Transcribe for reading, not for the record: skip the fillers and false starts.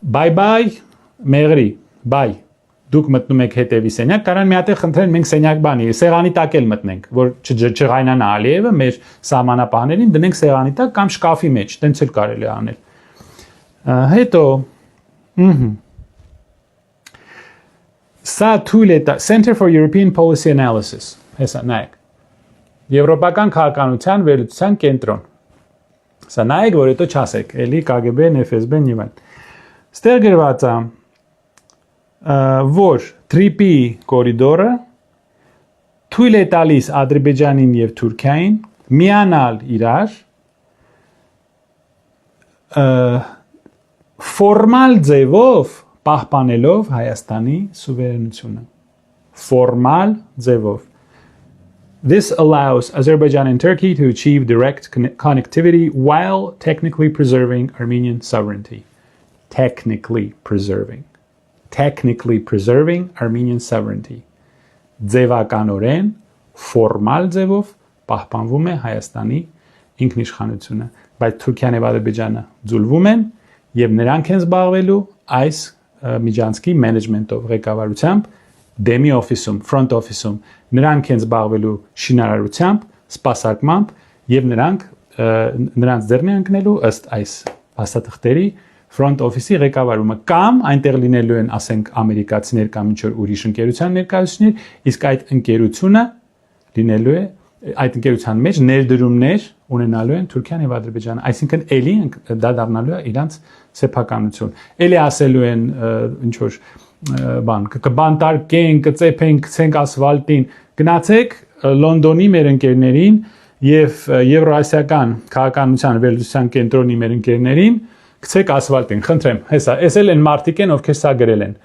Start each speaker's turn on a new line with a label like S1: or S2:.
S1: Bye bye, մեղրի, bye. Դուք մտնում եք հետևի սենյակ, կարան մի հատ խնդրեն մենք սենյակ բանի, սեղանի տակ էլ մտնենք, որ չղայնանա Ալիևը մեր սահմանապահներին, դնենք սեղանի տակ կամ շկաֆի մեջ, տենց էլ կարելի է անել։ Հետո Սա թույլ է տա Center for European Policy Analysis, հեսա նայեք։ Եվրոպական քաղաքականության վերլուծության կենտրոն։ Սա նայեք, որ հետո չասեք, էլի KGB-ն, FSB-ն եւ այլն։ Ստեղ գրված է որ Trippi կորիդորը թույլ է տալիս Ադրբեջանին եւ Թուրքիային միանալ իրար ֆորմալ ձևով պահպանելով Հայաստանի սուվերենությունը ֆորմալ ձևով This allows Azerbaijan and Turkey to achieve direct connectivity while technically preserving Armenian sovereignty. Technically preserving Armenian sovereignty. Ձևականորեն ֆորմալ ձևով պահպանվում է Հայաստանի ինքնիշխանությունը, բայց Թուրքիան եւ Ադրբեջանը ձուլվում են եւ նրանք են զբաղվելու այս միջանցքի մենեջմենտով, ղեկավարությամբ, դեմի օֆիսում, ֆրոնտ օֆիսում, նրանք են զբաղվելու շինարարությամբ, սպասարկմամբ եւ նրանց ձեռն է ընկնելու ըստ այս փաստաթղթերի front office-ի ղեկավարումը կամ այնտեղ լինելու են, ասենք, ամերիկացիներ կամ ինչ-որ ուրիշ ընկերության ներկայացուցիչներ, իսկ այդ ընկերությունը լինելու է այդ ընկերության մեջ ներդրումներ ունենալու են Թուրքիան եւ Ադրբեջանը, այսինքն էլի դա դառնալու է իրանց սեփականություն։ Էլի ասելու են ինչ-որ բան, կբանտարկենք, կծեփենք, գցենք ասֆալտին, գնացեք Լոնդոնի մեր ընկերներին եւ Եվրոասիական քաղաքականության վերլուծության կենտրոնի մեր ընկերներին գցեք ասֆալտին, խնդրեմ, հեսա, էս էլ են մարդիկ են, ովքեր սա գրել են։